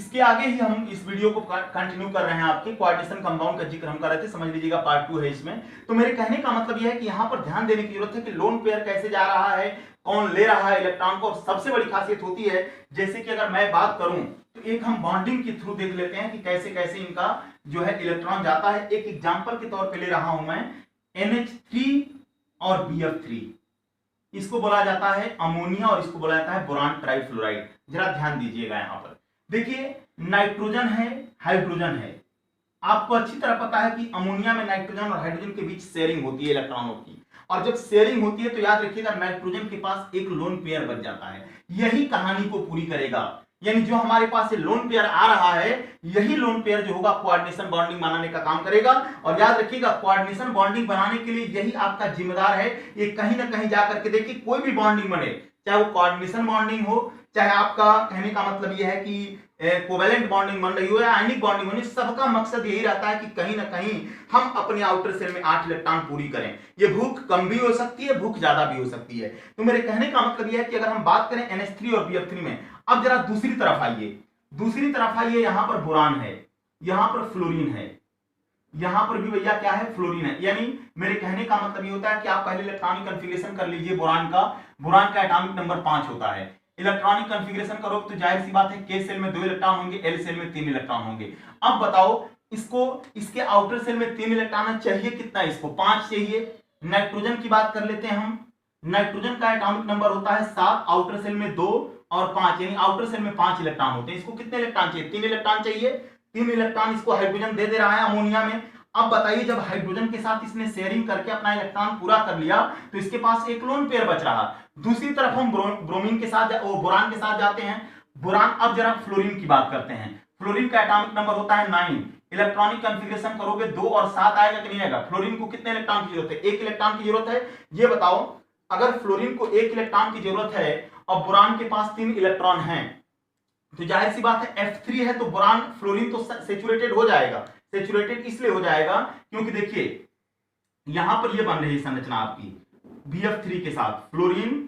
इसके आगे ही हम इस वीडियो को कंटिन्यू कर रहे हैं। आपके कोऑर्डिनेशन कंपाउंड का जिक्र हम कर रहे थे, समझ लीजिएगा पार्ट 2 है इसमें। तो मेरे कहने का मतलब यह है कि यहां पर ध्यान देने की जरूरत है कि लोन पेयर कैसे जा रहा है, कौन ले रहा है इलेक्ट्रॉन को। और सबसे बड़ी खासियत होती है, जैसे कि अगर मैं बात करूं तो एक हम बॉन्डिंग के थ्रू देख लेते हैं कि कैसे कैसे इनका जो है इलेक्ट्रॉन जाता है। एक एग्जांपल के तौर पे ले रहा हूं मैं NH3 और BF3। इसको बोला जाता है अमोनिया और इसको बोला जाता है बोरान ट्राइफ्लोराइड। जरा ध्यान दीजिएगा यहां पर देखिए, नाइट्रोजन है, हाइड्रोजन है। आपको अच्छी तरह पता है कि अमोनिया में नाइट्रोजन और हाइड्रोजन के बीच शेयरिंग होती है इलेक्ट्रॉनों की, और जब शेयरिंग होती है तो याद रखिएगा नाइट्रोजन के पास एक लोन पेयर बच जाता है। यही कहानी को पूरी करेगा, यानी जो हमारे पास ये लोन पेयर आ रहा है, यही लोन पेयर जो होगा कोऑर्डिनेशन बॉन्डिंग बनाने का काम करेगा। और याद रखिएगा कोऑर्डिनेशन बॉन्डिंग बनाने के लिए यही आपका जिम्मेदार है। ये कहीं ना कहीं जाकर के देखिए, कोई भी बॉन्डिंग बने, चाहे वो कोऑर्डिनेशन बॉन्डिंग हो, चाहे आपका कहने का मतलब यह है कि कोवेलेंट बॉन्डिंग बन रही हो या आयनिक बॉन्डिंग बनी, सबका मकसद यही रहता है कि कहीं ना कहीं हम अपने आउटर सेल में 8 इलेक्ट्रॉन पूरी करें। ये भूख कम भी हो सकती है, भूख ज्यादा भी हो सकती है। तो मेरे कहने का मतलब यह है कि अगर हम बात करें NH3 और BF3 में, अब जरा दूसरी तरफ आइए, दूसरी तरफ आइए। यहां पर बोरान है, यहां पर फ्लोरीन है, यहां पर भी भैया क्या है, फ्लोरीन है। यानी मेरे कहने का मतलब ये होता है कि आप पहले इलेक्ट्रॉनिक कॉन्फ़िगरेशन कर लीजिए बोरान का एटॉमिक नंबर 5 होता है। इलेक्ट्रॉनिक कॉन्फ़िगरेशन करो तो जाहिर सी बात है K सेल में 2 इलेक्ट्रॉन होंगे, L सेल में 3 इलेक्ट्रॉन होंगे। अब बताओ इसको, इसके आउटर सेल में 3 इलेक्ट्रॉन चाहिए, कितना इसको 5 चाहिए। नाइट्रोजन की बात कर लेते हैं हम। नाइट्रोजन का एटॉमिक नंबर होता है 7, आउटर सेल में 2 और 5, यानी आउटर सेल में 5 इलेक्ट्रॉन होते हैं। इसको कितने इलेक्ट्रॉन चाहिए, 3 इलेक्ट्रॉन चाहिए। 3 इलेक्ट्रॉन इसको हाइड्रोजन दे रहा है अमोनिया में। अब बताइए, जब हाइड्रोजन के साथ इसने शेयरिंग करके अपना इलेक्ट्रॉन पूरा कर लिया तो इसके पास एक लोन पेयर बच रहा। दूसरी तरफ हम ब्रोमीन के साथ बोरान के साथ जाते हैं। बोरान, अब जरा फ्लोरीन की बात करते हैं। फ्लोरीन का एटॉमिक नंबर होता है 9। इलेक्ट्रॉनिक कॉन्फ़िगरेशन करोगे 2 और 7 आएगा कि नहीं आएगा। फ्लोरीन को कितने इलेक्ट्रॉन की जरूरत है, 1 इलेक्ट्रॉन की जरूरत है। ये बताओ, अगर फ्लोरीन को 1 इलेक्ट्रॉन की जरूरत है और बोरान के पास 3 इलेक्ट्रॉन है, तो जाहिर सी बात है F3 है तो बोरान फ्लोरीन तो सेचुरेटेड हो जाएगा। सेचुरेटेड इसलिए हो जाएगा क्योंकि देखिए यहां पर ये बन रही है संरचना आपकी BF3 के साथ फ्लोरीन,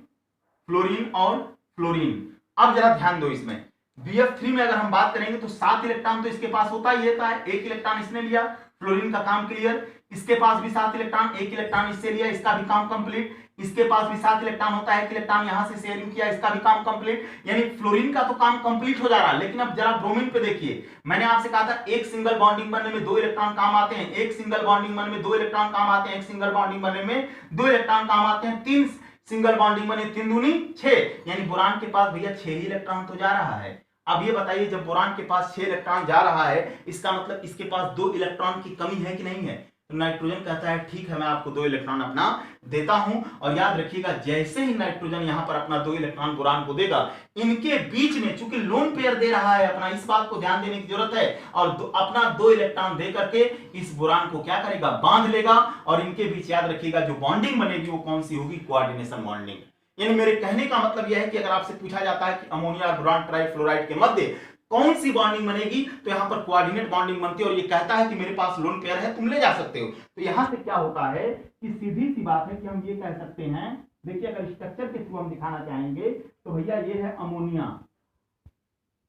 फ्लोरीन और फ्लोरीन। अब जरा ध्यान दो, इसमें BF3 में अगर हम बात करेंगे तो 7 इलेक्ट्रॉन तो इसके पास होता ही है। 1 इलेक्ट्रॉन इसने लिया, फ्लोरीन का काम क्लियर। इसके पास भी 7 इलेक्ट्रॉन, 1 इलेक्ट्रॉन इससे लिया, इसका भी काम कंप्लीट। इसके पास भी 7 इलेक्ट्रॉन होता है, 1 इलेक्ट्रॉन यहां से शेयरिंग किया, इसका भी काम कंप्लीट। यानी फ्लोरीन का तो काम कंप्लीट हो जा रहा है। लेकिन अब जरा ब्रोमीन पे देखिए, मैंने आपसे कहा था एक सिंगल बॉन्डिंग बनने में 2 इलेक्ट्रॉन काम आते हैं, एक सिंगल बॉन्डिंग बनने में 2 इलेक्ट्रॉन काम आते हैं, एक सिंगल बॉन्डिंग बनने में 2 इलेक्ट्रॉन काम आते हैं, 3 सिंगल बॉन्डिंग बने 3 दूनी 6, यानी बोरान के पास भैया 6 ही इलेक्ट्रॉन तो जा रहा है। अब ये बताइए, जब बोरान के पास 6 इलेक्ट्रॉन जा रहा है, इसका मतलब इसके पास 2 इलेक्ट्रॉन की कमी है कि नहीं है। तो नाइट्रोजन कहता है ठीक है, मैं आपको 2 इलेक्ट्रॉन अपना देता हूं। और याद रखिएगा, जैसे ही नाइट्रोजन यहां पर अपना 2 इलेक्ट्रॉन बोरान को देगा, इनके बीच में चूंकि लोन पेयर दे रहा है अपना, इस बात को ध्यान देने की जरूरत है। और अपना 2 इलेक्ट्रॉन दे करके इस बोरान को क्या करेगा, बांध लेगा। और इनके बीच याद रखिएगा जो बॉन्डिंग बनेगी वो कौन सी होगी, कोऑर्डिनेशन बॉन्डिंग। यानी मेरे कहने का मतलब यह है कि अगर आपसे पूछा जाता है कि अमोनिया और बोरान ट्राइफ्लोराइड के मध्य कौन सी बॉन्डिंग बनेगी, तो यहां पर कोऑर्डिनेट बॉन्डिंग बनती है। और ये कहता है कि मेरे पास लोन पेयर है, तुम ले जा सकते हो। तो यहां से क्या होता है कि सीधी सी बात है कि हम ये कह सकते हैं, देखिए अगर स्ट्रक्चर के थ्रू हम दिखाना चाहेंगे तो भैया ये है अमोनिया,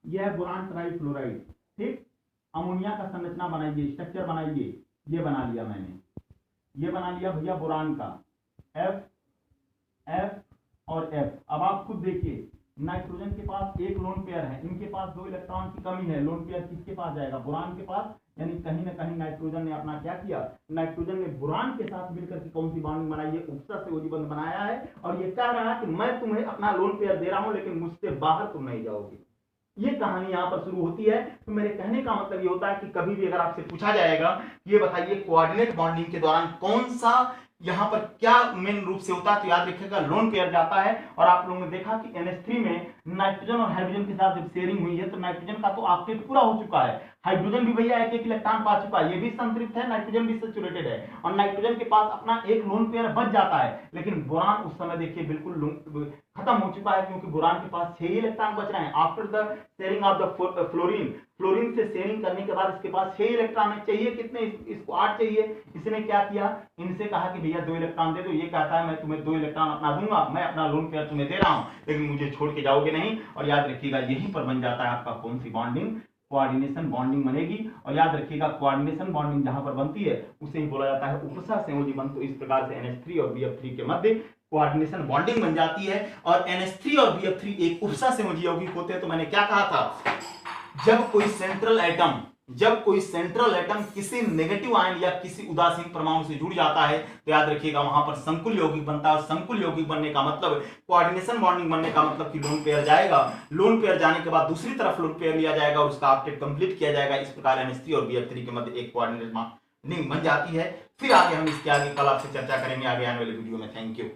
ये है बोरान ट्राइफ्लोराइड। ठीक, अमोनिया का संरचना बनाइए, स्ट्रक्चर बनाइए। ये बना लिया मैंने, ये बना लिया भैया बोरान का, F F और F। अब आप खुद देखिए, नाइट्रोजन के पास एक लोन पेयर है, इनके पास 2 इलेक्ट्रॉन की कमी है। लोन पेयर किसके पास जाएगा, बोरान के पास। यानी कहीं ना कहीं नाइट्रोजन ने अपना क्या किया, नाइट्रोजन ने बोरान के साथ मिलकर के कौन सी बॉन्डिंग बनाई है, उपसर्ग से ओजी बंध बनाया है। और ये कह रहा है कि मैं तुम्हें अपना लोन पेयर दे रहा हूं, लेकिन मुझसे बाहर तुम नहीं जाओगे। ये कहानी यहां पर शुरू होती है। तो मेरे कहने का मतलब ये होता है कि कभी भी अगर आपसे पूछा जाएगा, ये बताइए कोऑर्डिनेट बॉन्डिंग के दौरान कौन सा यहां पर क्या मेन रूप से होता है, तो याद रखिएगा लोन पेयर जाता है। और आप लोगों ने देखा कि NH3 में नाइट्रोजन और हाइड्रोजन के साथ जब शेयरिंग हुई है तो नाइट्रोजन का तो ऑक्टेट पूरा हो चुका है, हाइड्रोजन भी भैया 1-1 इलेक्ट्रॉन पा चुका है, ये भी संतृप्त है, नाइट्रोजन भी सेचुरेटेड है। और नाइट्रोजन के पास अपना एक लोन पेयर बच जाता है। लेकिन बोरान उस समय देखिए बिल्कुल खत्म हो चुका है, क्योंकि बोरान के पास 6 ही इलेक्ट्रॉन बच रहे हैं। After the sharing of the fluorine, fluorine से शेयरिंग करने के बाद इसके पास 6 इलेक्ट्रॉन चाहिए, कितने, इसको 8 चाहिए। इसने क्या किया, इनसे कहा कि भैया 2 इलेक्ट्रॉन दे दो। ये कहता है मैं तुम्हें 2 इलेक्ट्रॉन अपना दूंगा, मैं अपना लोन पेयर तुम्हें दे रहा हूं, लेकिन मुझे छोड़ के जाओगे नहीं। और याद रखिएगा यहीं पर बन जाता है आपका कौन सी बॉन्डिंग, कोऑर्डिनेशन बॉन्डिंग बनेगी। और याद रखिएगा कोऑर्डिनेशन बॉन्डिंग जहां पर बनती है उसे ही बोला जाता है उपसा संयोजी बंध। तो इस प्रकार से NH3 और BF3 के मध्य कोऑर्डिनेशन बॉन्डिंग बन जाती है और NH3 और BF3 एक उपसा संयोजी यौगिक होते हैं। तो मैंने क्या कहा था, जब कोई सेंट्रल एटम किसी नेगेटिव आयन या किसी उदासीन परमाणु से जुड़ जाता है तो याद रखिएगा वहां पर संकुल यौगिक बनता है। और संकुल यौगिक बनने का मतलब, कोऑर्डिनेशन बॉन्डिंग बनने का मतलब कि लोन पेयर जाएगा, लोन पेयर जाने के बाद दूसरी तरफ लोन पेयर लिया जाएगा और उसका ऑक्टेट कंप्लीट किया जाएगा। इस प्रकार NH3 और BF3 के मध्य एक कोऑर्डिनेशन बॉन्डिंग बन जाती है। फिर आगे हम इसके आगे कल आपसे चर्चा करेंगे आगे आने वाले वीडियो में। Thank you.